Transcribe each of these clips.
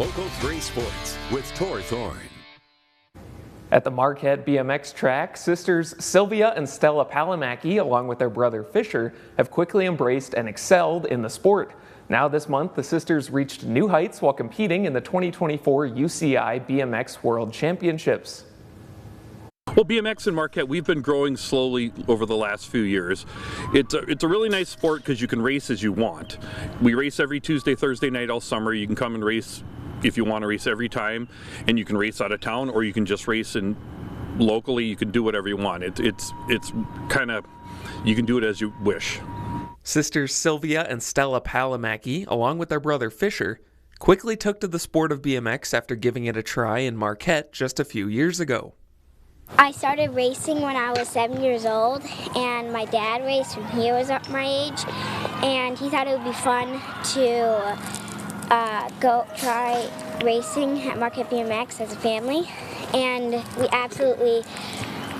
Local 3 Sports with Tor Thorne. At the Marquette BMX track, sisters Sylvia and Stella Palamaki, along with their brother Fisher, have quickly embraced and excelled in the sport. Now this month, the sisters reached new heights while competing in the 2024 UCI BMX World Championships. Well, BMX in Marquette, we've been growing slowly over the last few years. It's a really nice sport because you can race as you want. We race every Tuesday, Thursday night all summer. You can come and race if you want to race every time, and you can race out of town, or you can just race in locally. You can do whatever you want. It's kind of, you can do it as you wish. Sisters Sylvia and Stella Palamaki, along with their brother Fisher, quickly took to the sport of BMX after giving it a try in Marquette just a few years ago. I started racing when I was 7 years old, and my dad raced when he was my age, and he thought it would be fun to go try racing at Marquette BMX as a family, and we absolutely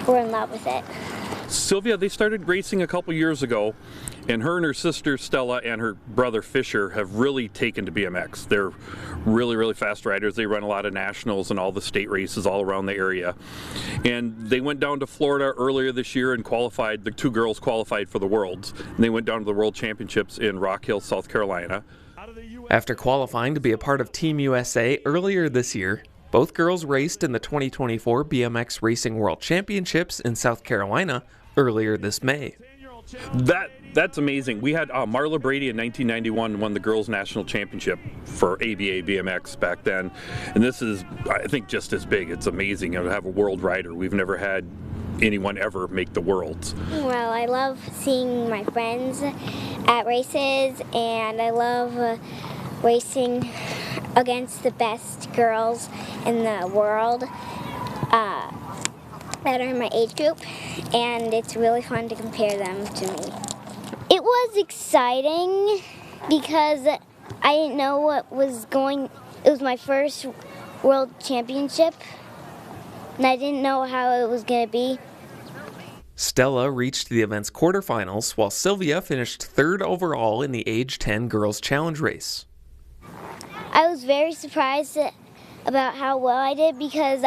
were in love with it. Sylvia, they started racing a couple years ago, and her sister Stella and her brother Fisher have really taken to BMX. They're really, really fast riders. They run a lot of nationals and all the state races all around the area. And they went down to Florida earlier this year and qualified. The two girls qualified for the Worlds. And they went down to the World Championships in Rock Hill, South Carolina. After qualifying to be a part of Team USA earlier this year, both girls raced in the 2024 BMX Racing World Championships in South Carolina earlier this May. That's amazing. We had Marla Brady in 1991 won the girls' national championship for ABA BMX back then, and this is, I think, just as big. It's amazing to have a world rider. We've never had anyone ever make the worlds. Well, I love seeing my friends at races, and I love racing against the best girls in the world that are in my age group, and it's really fun to compare them to me. It was exciting because I didn't know what was going. It was my first world championship, and I didn't know how it was going to be. Stella reached the event's quarterfinals, while Sylvia finished third overall in the age 10 girls challenge race. I was very surprised about how well I did because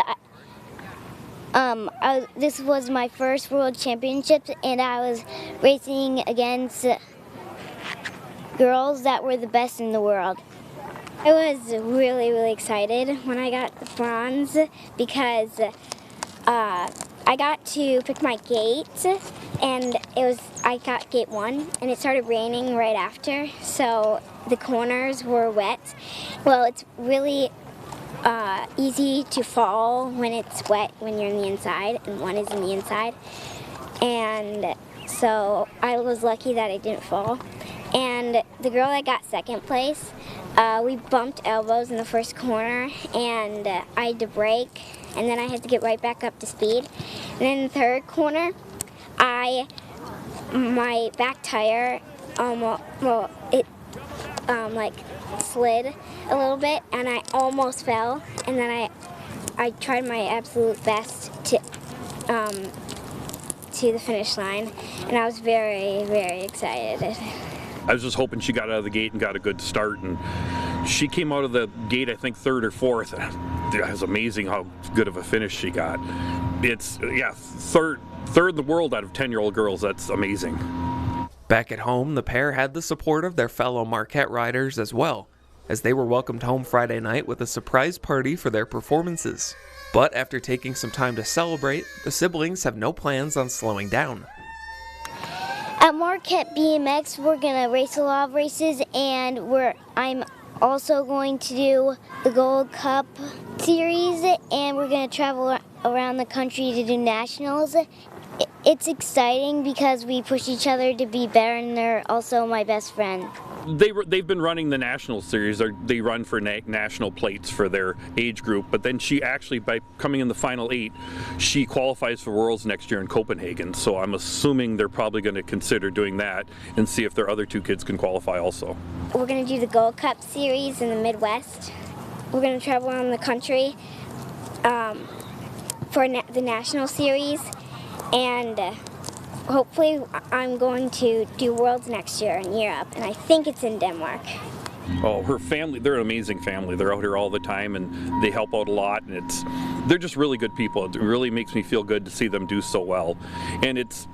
this was my first World Championships, and I was racing against girls that were the best in the world. I was really, really excited when I got the bronze because I got to pick my gate, and I got gate 1, and it started raining right after, so the corners were wet. Well, it's really easy to fall when it's wet when you're on the inside, and one is in the inside. And so I was lucky that I didn't fall. And the girl that got second place, we bumped elbows in the first corner, and I had to brake, and then I had to get right back up to speed. And then in the third corner, my back tire, it slid a little bit, and I almost fell, and then I tried my absolute best to the finish line, and I was very, very excited. I was just hoping she got out of the gate and got a good start, and she came out of the gate, I think, third or fourth. It was amazing how good of a finish she got. It's, third in the world out of 10-year-old girls. That's amazing. Back at home, the pair had the support of their fellow Marquette riders as well, as they were welcomed home Friday night with a surprise party for their performances. But after taking some time to celebrate, the siblings have no plans on slowing down. At Marquette BMX, we're going to race a lot of races, and I'm also going to do the Gold Cup series, and we're going to travel around the country to do nationals. It's exciting because we push each other to be better, and they're also my best friend. They've been running the national series. They run for national plates for their age group, but then she actually, by coming in the final 8, she qualifies for Worlds next year in Copenhagen. So I'm assuming they're probably going to consider doing that and see if their other 2 kids can qualify also. We're going to do the Gold Cup series in the Midwest. We're going to travel around the country for the national series, and hopefully I'm going to do Worlds next year in Europe, and I think it's in Denmark. Oh, her family, they're an amazing family. They're out here all the time and they help out a lot, and they're just really good people. It really makes me feel good to see them do so well. And it's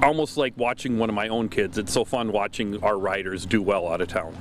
almost like watching one of my own kids. It's so fun watching our riders do well out of town.